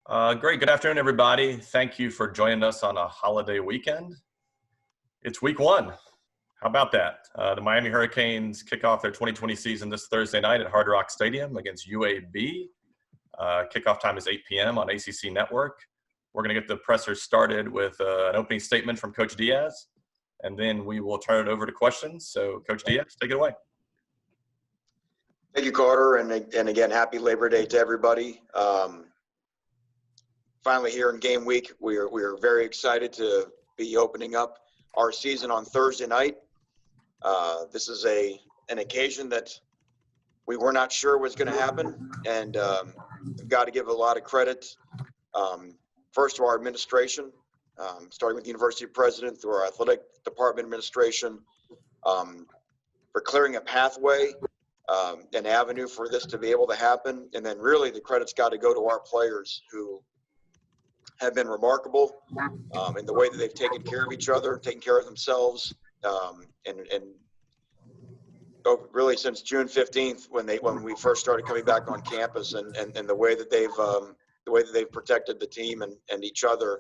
Great. Good afternoon, everybody. Thank you for joining us on a holiday weekend. It's week one. How about that? The Miami Hurricanes kick off their 2020 season this Thursday night at Hard Rock Stadium against UAB. Kickoff time is 8 p.m. on ACC Network. We're going to get the presser started with an opening statement from Coach Diaz, and then we will turn it over to questions. So, Coach Diaz, take it away. Thank you, Carter, and again, happy Labor Day to everybody. Finally here in game week, we are very excited to be opening up our season on Thursday night. This is an occasion that we were not sure was going to happen, and we've got to give a lot of credit first to our administration, starting with the university president through our athletic department administration, for clearing a pathway, an avenue for this to be able to happen, and then really the credit's got to go to our players who have been remarkable in the way that they've taken care of each other, taken care of themselves, and really since June 15th when we first started coming back on campus, and the way that they've protected the team and each other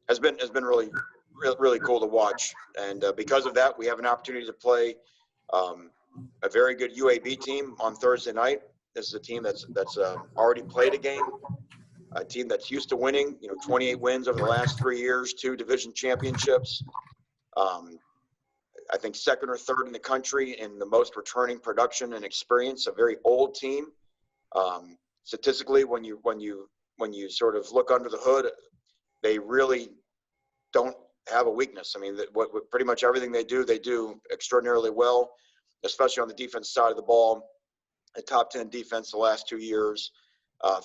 has been really cool to watch. And because of that, we have an opportunity to play a very good UAB team on Thursday night. This is a team that's already played a game. A team that's used to winning, 28 wins over the last 3 years, 2 division championships. I think second or third in the country in the most returning production and experience. A very old team. Statistically, when you sort of look under the hood, they really don't have a weakness. I mean, what pretty much everything they do extraordinarily well, especially on the defense side of the ball. A top 10 defense the last 2 years.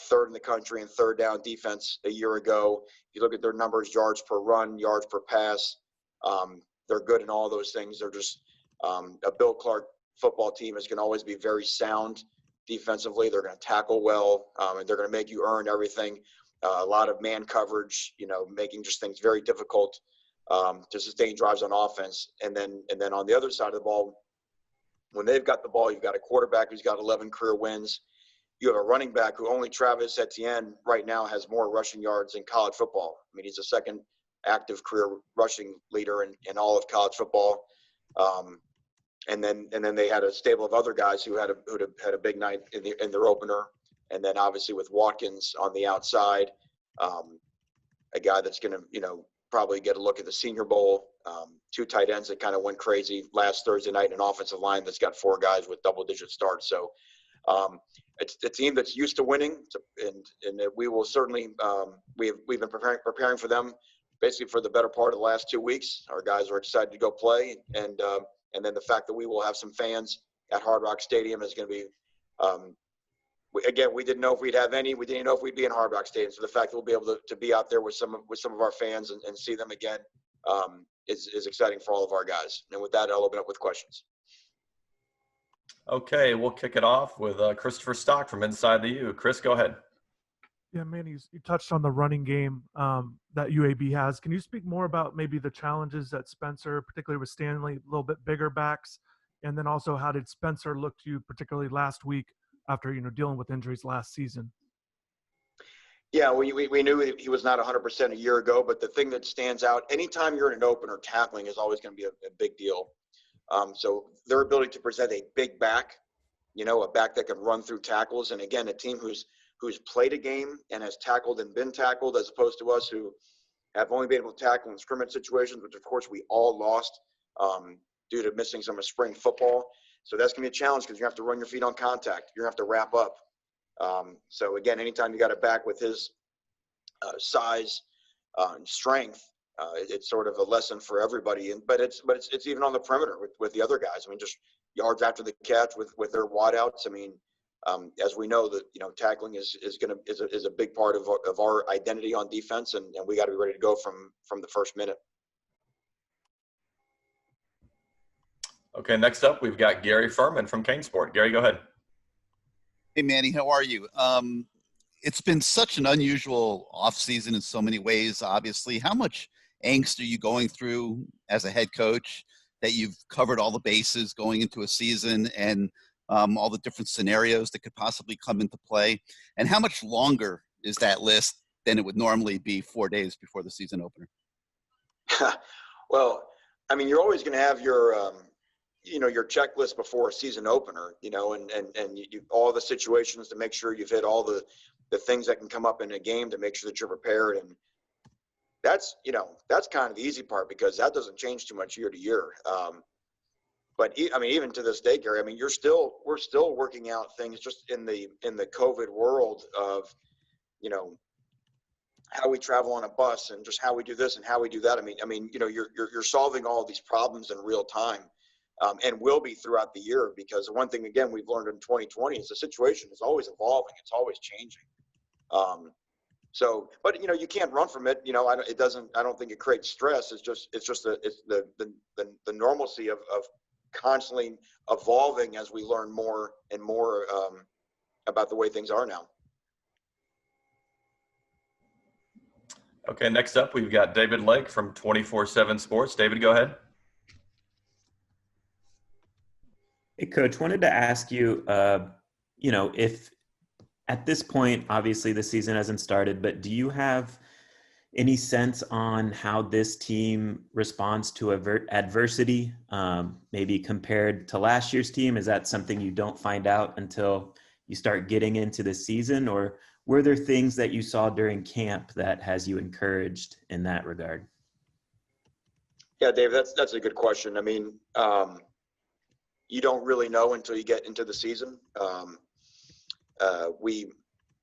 Third in the country in third down defense a year ago. You look at their numbers, yards per run, yards per pass. They're good in all those things. They're just a Bill Clark football team is going to always be very sound defensively. They're going to tackle well, and they're going to make you earn everything. A lot of man coverage, making just things very difficult to sustain drives on offense. And then on the other side of the ball, when they've got the ball, you've got a quarterback who's got 11 career wins. You have a running back who only Travis Etienne right now has more rushing yards in college football. I mean, he's the second active career rushing leader in all of college football. And then they had a stable of other guys who had a big night in their opener. And then obviously with Watkins on the outside, a guy that's going to probably get a look at the Senior Bowl. 2 tight ends that kind of went crazy last Thursday night, an offensive line that's got 4 guys with double-digit starts. So. It's a team that's used to winning, and we will certainly we've been preparing for them basically for the better part of the last 2 weeks. Our guys are excited to go play, and then the fact that we will have some fans at Hard Rock Stadium is going to be. Again, we didn't know if we'd have any. We didn't know if we'd be in Hard Rock Stadium. So the fact that we'll be able to be out there with some of our fans and see them again is exciting for all of our guys. And with that, I'll open up with questions. Okay, we'll kick it off with Christopher Stock from Inside the U. Chris, go ahead. Yeah, Manny, you touched on the running game that UAB has. Can you speak more about maybe the challenges that Spencer, particularly with Stanley, a little bit bigger backs, and then also how did Spencer look to you, particularly last week after dealing with injuries last season? Yeah, we knew he was not 100% a year ago, but the thing that stands out, anytime you're in an opener, tackling is always going to be a big deal. So their ability to present a big back, a back that can run through tackles, and again, a team who's played a game and has tackled and been tackled, as opposed to us who have only been able to tackle in scrimmage situations, which of course we all lost due to missing some of spring football. So that's going to be a challenge because you have to run your feet on contact. You have to wrap up. So again, anytime you got a back with his size and strength, it's sort of a lesson for everybody. But it's even on the perimeter with the other guys. I mean, just yards after the catch with their wide outs. I mean, as we know that tackling is a big part of our identity on defense, and we got to be ready to go from the first minute. Okay, next up we've got Gary Furman from Canesport. Gary, go ahead. Hey Manny, how are you? It's been such an unusual offseason in so many ways, obviously. How much angst are you going through as a head coach that you've covered all the bases going into a season and all the different scenarios that could possibly come into play? And how much longer is that list than it would normally be 4 days before the season opener? Well, I mean, you're always going to have your, your checklist before a season opener, and you all the situations to make sure you've hit all the things that can come up in a game to make sure that you're prepared. And that's kind of the easy part because that doesn't change too much year to year. But I mean, even to this day, Gary, I mean, we're still working out things just in the COVID world of, how we travel on a bus and just how we do this and how we do that. I mean, you're solving all of these problems in real time, and will be throughout the year, because one thing, again, we've learned in 2020 is the situation is always evolving. It's always changing. But you can't run from it. I don't think it creates stress. It's just the normalcy of constantly evolving as we learn more and more about the way things are now. Okay, next up, we've got David Lake from 24/7 Sports. David, go ahead. Hey, Coach, wanted to ask you, if at this point, obviously the season hasn't started, but do you have any sense on how this team responds to adversity, maybe compared to last year's team? Is that something you don't find out until you start getting into the season, or were there things that you saw during camp that has you encouraged in that regard? Yeah, Dave, that's a good question. I mean, you don't really know until you get into the season.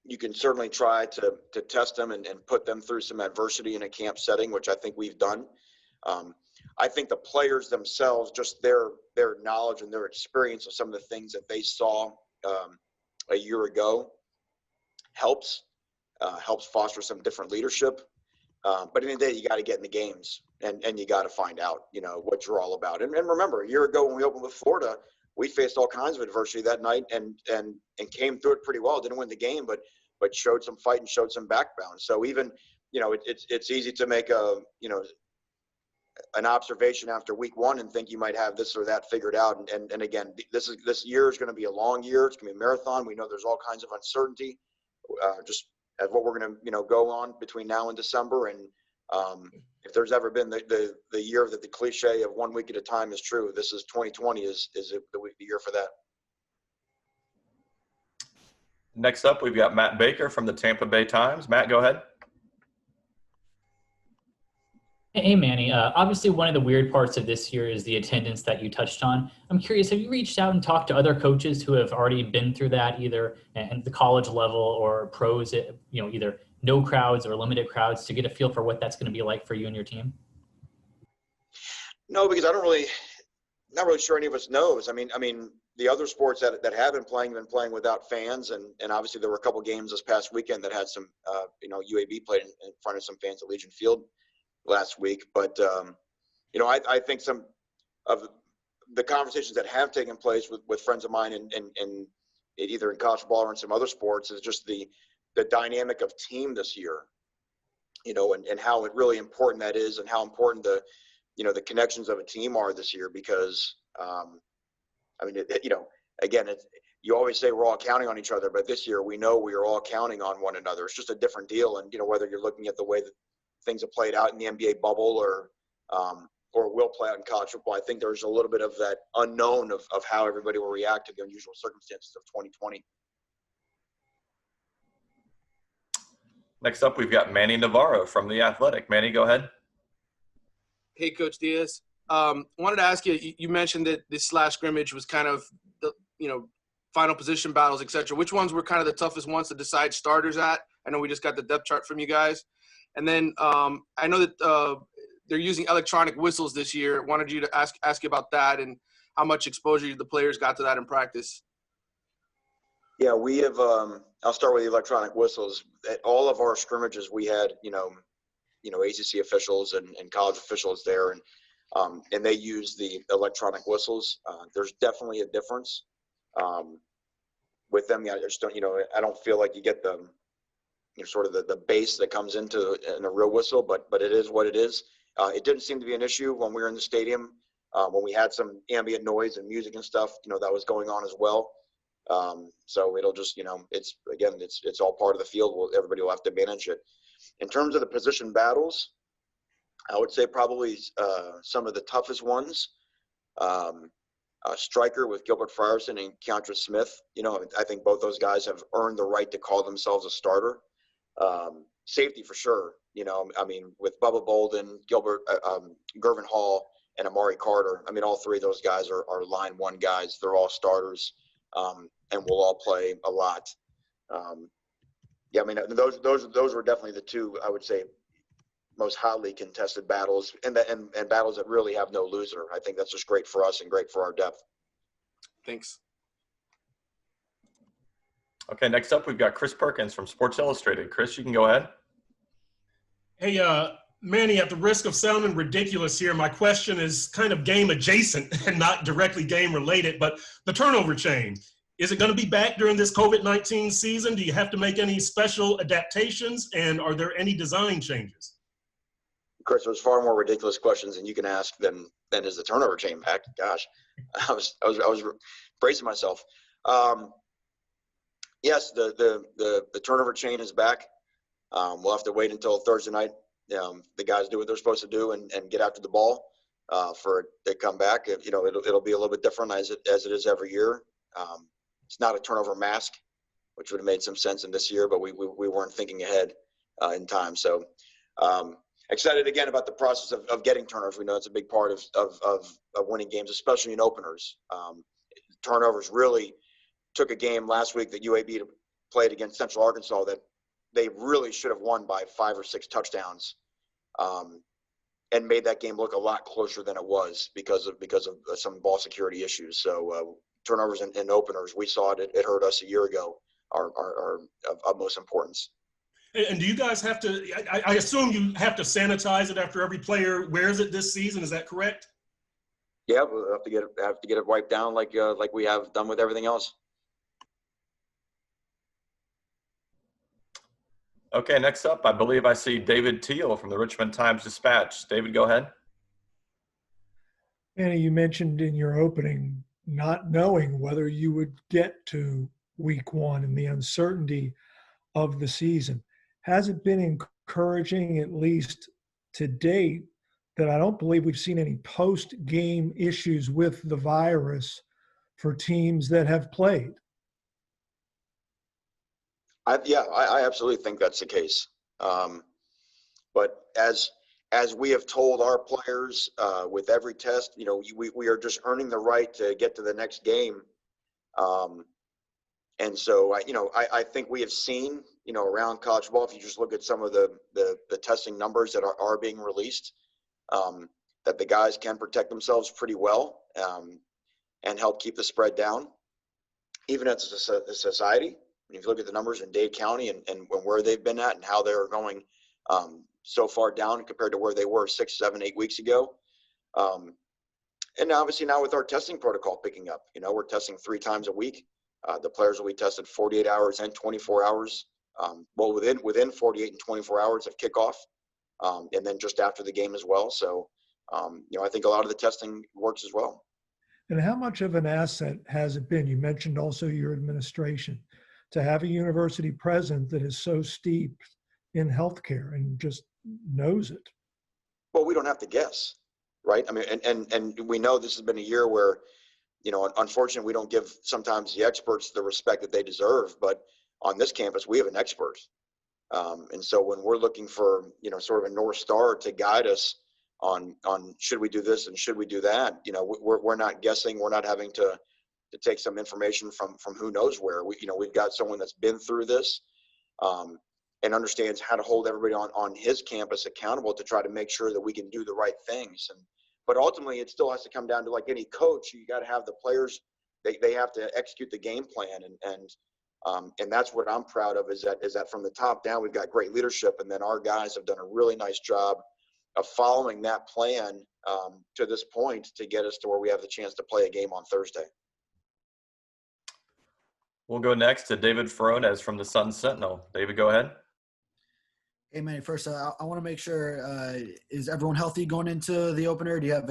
You can certainly try to test them and put them through some adversity in a camp setting, which I think we've done. I think the players themselves, just their knowledge and their experience of some of the things that they saw a year ago helps foster some different leadership. But at the end of the day, you got to get in the games and you got to find out, what you're all about. And remember, a year ago when we opened with Florida, we faced all kinds of adversity that night and came through it pretty well. Didn't win the game, but showed some fight and showed some backbone. So even, it's easy to make an observation after week one and think you might have this or that figured out. And again, this year is going to be a long year. It's going to be a marathon. We know there's all kinds of uncertainty, just as what we're going to, go on between now and December. And if there's ever been the year that the cliche of 1 week at a time is true, this is 2020 is the year for that. Next up, we've got Matt Baker from the Tampa Bay Times. Matt, go ahead. Hey, Manny. Obviously, one of the weird parts of this year is the attendance that you touched on. I'm curious, have you reached out and talked to other coaches who have already been through that, either at the college level or pros, either no crowds or limited crowds, to get a feel for what that's going to be like for you and your team? No, because not really sure any of us knows. I mean, the other sports that have been playing without fans, and obviously there were a couple games this past weekend that had some, UAB played in front of some fans at Legion Field last week. But, I think some of the conversations that have taken place with friends of mine and either in college football or in some other sports is just the dynamic of team this year, and how really important that is, and how important the connections of a team are this year, because, again, you always say we're all counting on each other, but this year we know we are all counting on one another. It's just a different deal. And, whether you're looking at the way that things have played out in the NBA bubble or will play out in college football, I think there's a little bit of that unknown of how everybody will react to the unusual circumstances of 2020. Next up, we've got Manny Navarro from The Athletic. Manny, go ahead. Hey, Coach Diaz. Wanted to ask you, you mentioned that this last scrimmage was kind of the, final position battles, et cetera. Which ones were kind of the toughest ones to decide starters at? I know we just got the depth chart from you guys. And then I know that they're using electronic whistles this year. Wanted you to ask you about that and how much exposure the players got to that in practice. Yeah, we have I'll start with the electronic whistles. At all of our scrimmages, we had, ACC officials and college officials there, and they use the electronic whistles. There's definitely a difference with them. I just don't, I don't feel like you get the, sort of the bass that comes in a real whistle, but it is what it is. It didn't seem to be an issue when we were in the stadium, when we had some ambient noise and music and stuff, that was going on as well. So it'll just, it's all part of the field. Everybody will have to manage it. In terms of the position battles, I would say probably some of the toughest ones. Striker with Gilbert Frierson and Keontra Smith. I think both those guys have earned the right to call themselves a starter. Safety for sure. With Bubba Bolden, Gilbert, Gervin Hall, and Amari Carter. All three of those guys are line one guys. They're all starters, and will all play a lot. Those were definitely the two, I would say, most hotly contested battles, and battles that really have no loser. I think that's just great for us and great for our depth. Thanks. Okay, next up we've got Chris Perkins from Sports Illustrated. Chris, you can go ahead. Hey, Manny, at the risk of sounding ridiculous here, my question is kind of game adjacent and not directly game related, but the turnover chain, is it going to be back during this COVID-19 season? Do you have to make any special adaptations, and are there any design changes? Chris, there's far more ridiculous questions than you can ask than is the turnover chain back. Gosh, I was bracing myself. Yes, the turnover chain is back. We'll have to wait until Thursday night. The guys do what they're supposed to do and get after the ball for it to come back. It'll be a little bit different as it is every year. It's not a turnover mask, which would have made some sense in this year, but we weren't thinking ahead in time. So excited again about the process of getting turnovers. We know it's a big part of winning games, especially in openers. Turnovers really took a game last week that UAB played against Central Arkansas that they really should have won by 5 or 6 touchdowns, and made that game look a lot closer than it was because of some ball security issues. So turnovers in openers, we saw it hurt us a year ago, are of utmost importance. And do you guys have to, I assume you have to sanitize it after every player wears it this season, is that correct? Yeah, we'll have to get it wiped down like we have done with everything else. Okay, next up, I believe I see David Teal from the Richmond Times-Dispatch. David, go ahead. Manny, you mentioned in your opening not knowing whether you would get to week 1 and the uncertainty of the season. Has it been encouraging, at least to date, that I don't believe we've seen any post-game issues with the virus for teams that have played? I absolutely think that's the case. But as we have told our players with every test, we are just earning the right to get to the next game. And so, I think we have seen, around college football, if you just look at some of the testing numbers that are being released, that the guys can protect themselves pretty well and help keep the spread down, even as a society. If you look at the numbers in Dade County and where they've been at and how they're going so far down compared to where they were 6, 7, 8 weeks ago. And obviously now with our testing protocol picking up, we're testing 3 times a week. The players will be tested 48 hours and 24 hours. Within 48 and 24 hours of kickoff, and then just after the game as well. So, I think a lot of the testing works as well. And how much of an asset has it been? You mentioned also your administration, to have a university president that is so steeped in healthcare and just knows it. Well, we don't have to guess, right? And we know this has been a year where, unfortunately, we don't give sometimes the experts the respect that they deserve. But on this campus, we have an expert. And so when we're looking for, sort of a North Star to guide us on should we do this and should we do that, we're not guessing. We're not having to take some information from who knows where. We've got someone that's been through this and understands how to hold everybody on his campus accountable to try to make sure that we can do the right things. But ultimately, it still has to come down to, like any coach, you got to have the players. They have to execute the game plan, and that's what I'm proud of. Is that from the top down, we've got great leadership, and then our guys have done a really nice job of following that plan to this point to get us to where we have the chance to play a game on Thursday. We'll go next to David Furones from the Sun Sentinel. David, go ahead. Hey, Manny, first, I want to make sure, is everyone healthy going into the opener? Do you have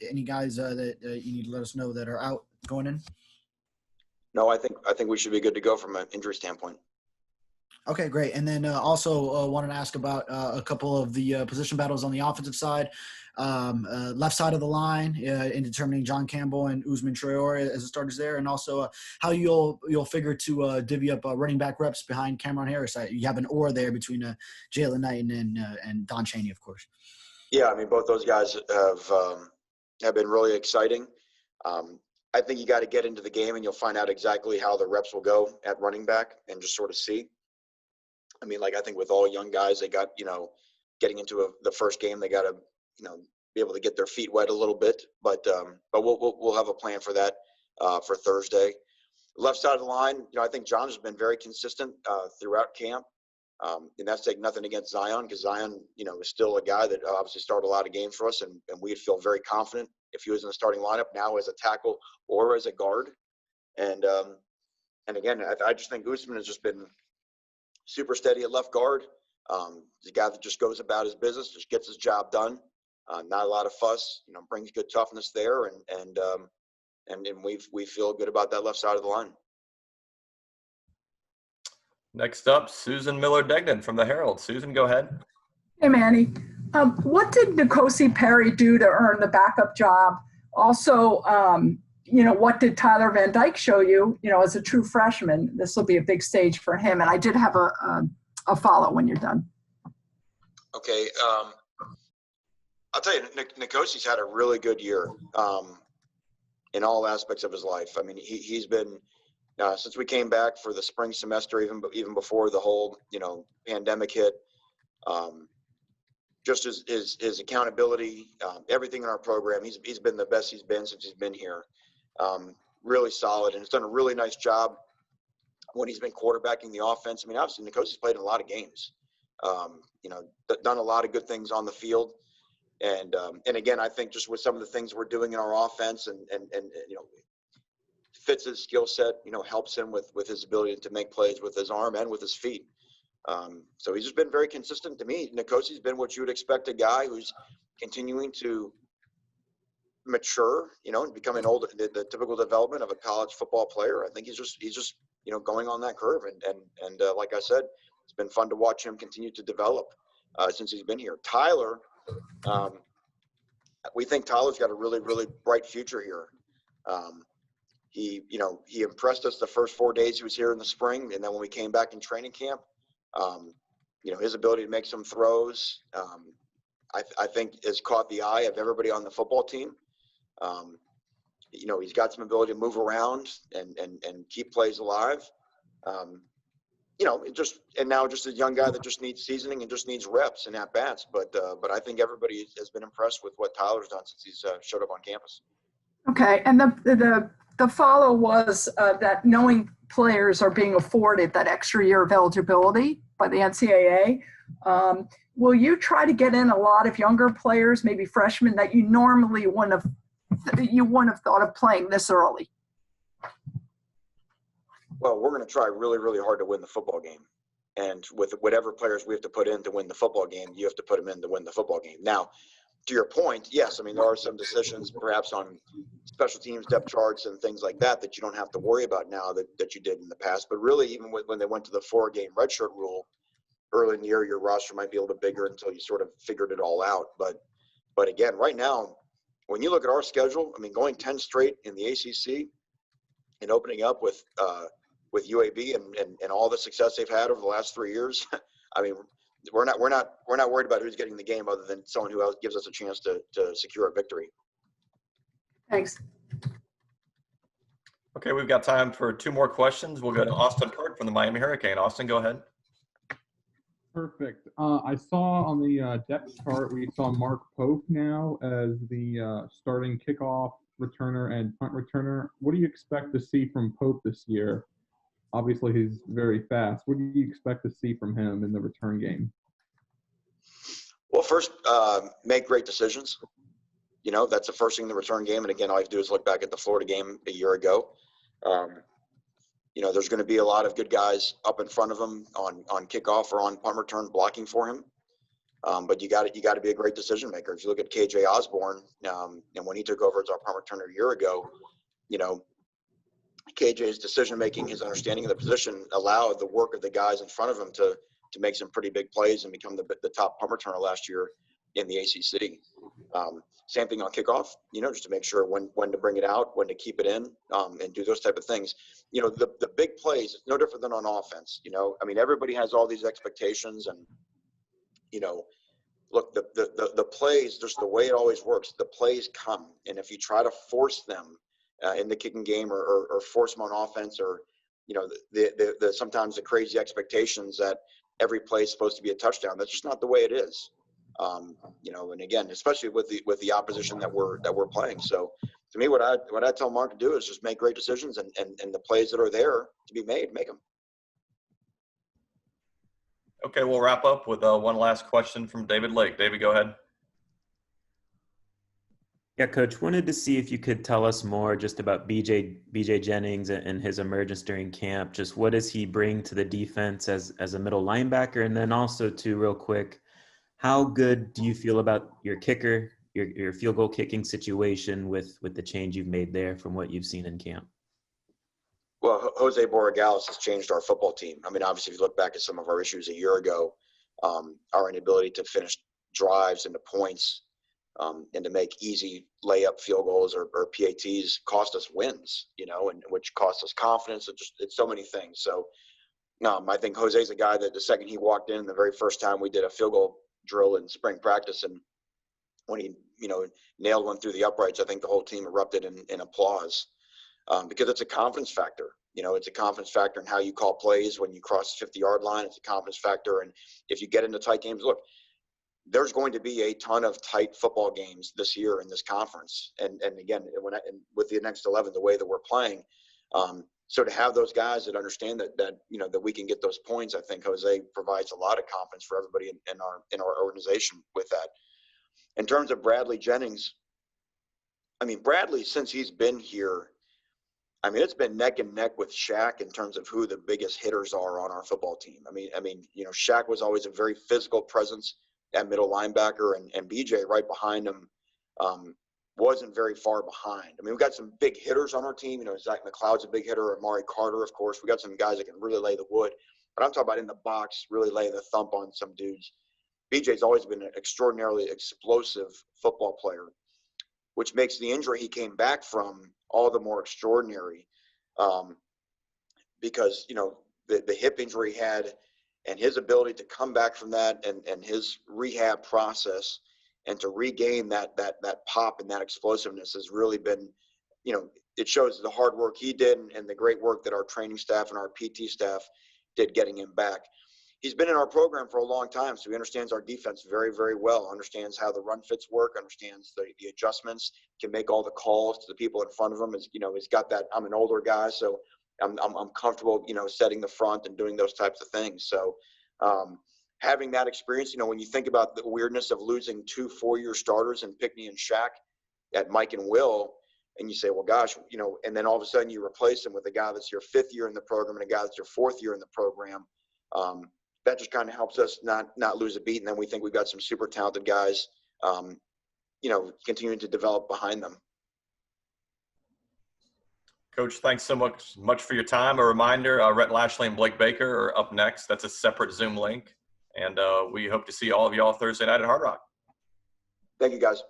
any guys that you need to let us know that are out going in? No, I think we should be good to go from an injury standpoint. Okay, great. And then also wanted to ask about a couple of the position battles on the offensive side, left side of the line in determining John Campbell and Usman Traore as the starters there, and also how you'll figure to divvy up running back reps behind Cameron Harris. You have an or there between Jalen Knighton and Don Chaney, of course. Yeah, I mean, both those guys have been really exciting. I think you got to get into the game and you'll find out exactly how the reps will go at running back and just sort of see. I mean, like I think with all young guys, they got, getting into the first game, they got to, be able to get their feet wet a little bit. But we'll have a plan for that for Thursday. Left side of the line, I think John has been very consistent throughout camp. And that's taking nothing against Zion, because Zion, is still a guy that obviously started a lot of games for us, and we'd feel very confident if he was in the starting lineup now as a tackle or as a guard. And again, I just think Usman has just been super steady at left guard. He's a guy that just goes about his business, just gets his job done. Not a lot of fuss, brings good toughness there, and we feel good about that left side of the line. Next up, Susan Miller-Degnan from the Herald. Susan, go ahead. Hey, Manny. What did N'Kosi Perry do to earn the backup job? Also, what did Tyler Van Dyke show you, as a true freshman? This will be a big stage for him. And I did have a follow when you're done. Okay. I'll tell you, N'Kosi's had a really good year in all aspects of his life. I mean, he's been since we came back for the spring semester, even before the whole pandemic hit. Just his accountability, everything in our program, he's been the best he's been since he's been here. Really solid, and he's done a really nice job when he's been quarterbacking the offense. I mean, obviously N'Kosi's played in a lot of games, done a lot of good things on the field. And again, I think just with some of the things we're doing in our offense and fits his skill set, helps him with his ability to make plays with his arm and with his feet. So he's just been very consistent to me. N'Kosi's been what you would expect, a guy who's continuing to mature, and becoming older, the typical development of a college football player. I think he's just going on that curve. And like I said, it's been fun to watch him continue to develop since he's been here. Tyler, we think Tyler's got a really, really bright future here. He impressed us the first 4 days he was here in the spring. And then when we came back in training camp, his ability to make some throws, I think has caught the eye of everybody on the football team. He's got some ability to move around and keep plays alive. Now just a young guy that just needs seasoning and just needs reps and at bats. But I think everybody has been impressed with what Tyler's done since he's showed up on campus. Okay, and the follow was that knowing players are being afforded that extra year of eligibility by the NCAA. Will you try to get in a lot of younger players, maybe freshmen, that you normally wouldn't have thought of playing this early? Well, we're going to try really, really hard to win the football game. And with whatever players we have to put in to win the football game, you have to put them in to win the football game. Now, to your point, yes, I mean, there are some decisions perhaps on special teams, depth charts, and things like that you don't have to worry about now that you did in the past. But really, even when they went to the 4-game redshirt rule early in the year, your roster might be a little bit bigger until you sort of figured it all out. But again, right now, when you look at our schedule, I mean, going 10 straight in the ACC and opening up with UAB and all the success they've had over the last 3 years, I mean, we're not worried about who's getting the game other than someone who else gives us a chance to secure a victory. Thanks. Okay, we've got time for 2 more questions. We'll go to Austin Kirk from the Miami Hurricane. Austin, go ahead. Perfect. I saw on the depth chart we saw Mark Pope now as the starting kickoff returner and punt returner. What do you expect to see from Pope this year? Obviously, he's very fast. What do you expect to see from him in the return game? Well, first, make great decisions. That's the first thing in the return game. And again, all you have to do is look back at the Florida game a year ago. There's going to be a lot of good guys up in front of him on kickoff or on punt return blocking for him. But you got to be a great decision maker. If you look at KJ Osborne, and when he took over as our punt returner a year ago, KJ's decision making, his understanding of the position allowed the work of the guys in front of him to make some pretty big plays and become the top punt returner last year in the ACC. Same thing on kickoff, just to make sure when to bring it out, when to keep it in, and do those type of things. The big plays, it's no different than on offense. I mean, everybody has all these expectations, and look, the plays, just the way it always works, the plays come, and if you try to force them in the kicking game or force them on offense, or the sometimes the crazy expectations that every play is supposed to be a touchdown, that's just not the way it is. And again, especially with the opposition that we're playing. So to me, what I tell Mark to do is just make great decisions, and the plays that are there to be made, make them. Okay, we'll wrap up with one last question from David Lake. David, go ahead. Yeah, Coach, wanted to see if you could tell us more just about BJ Jennings and his emergence during camp. Just what does he bring to the defense as a middle linebacker? And then also, too, real quick, how good do you feel about your kicker, your field goal kicking situation with the change you've made there from what you've seen in camp? Well, Jose Borregales has changed our football team. I mean, obviously, if you look back at some of our issues a year ago, our inability to finish drives into points, and to make easy layup field goals or PATs cost us wins, and which cost us confidence. It's so many things. So I think Jose's a guy that the second he walked in, the very first time we did a field goal drill in spring practice, and when he nailed one through the uprights, I think the whole team erupted in applause, because it's a confidence factor. It's a confidence factor in how you call plays when you cross the 50-yard line. It's a confidence factor, and if you get into tight games, look, there's going to be a ton of tight football games this year in this conference. And again, with the next 11, the way that we're playing, so to have those guys that understand that we can get those points, I think Jose provides a lot of confidence for everybody in our organization with that. In terms of Bradley Jennings, I mean, Bradley, since he's been here, I mean, it's been neck and neck with Shaq in terms of who the biggest hitters are on our football team. I mean, Shaq was always a very physical presence at middle linebacker, and BJ right behind him wasn't very far behind. I mean, we've got some big hitters on our team. Zach McLeod's a big hitter, Amari Carter, of course. We got some guys that can really lay the wood. But I'm talking about in the box, really lay the thump on some dudes. BJ's always been an extraordinarily explosive football player, which makes the injury he came back from all the more extraordinary, because, the hip injury he had, and his ability to come back from that and his rehab process and to regain that pop and that explosiveness has really been, it shows the hard work he did and the great work that our training staff and our PT staff did getting him back. He's been in our program for a long time, so he understands our defense very, very well, understands how the run fits work, understands the adjustments, can make all the calls to the people in front of him. He's got that, I'm an older guy, so I'm comfortable, setting the front and doing those types of things. So having that experience, when you think about the weirdness of losing 2 4-year starters in Pickney and Shaq at Mike and Will, and you say, well, gosh, and then all of a sudden you replace them with a guy that's your 5th year in the program and a guy that's your 4th year in the program. That just kind of helps us not lose a beat. And then we think we've got some super talented guys, continuing to develop behind them. Coach, thanks so much for your time. A reminder, Rhett Lashley and Blake Baker are up next. That's a separate Zoom link. And we hope to see all of y'all Thursday night at Hard Rock. Thank you, guys.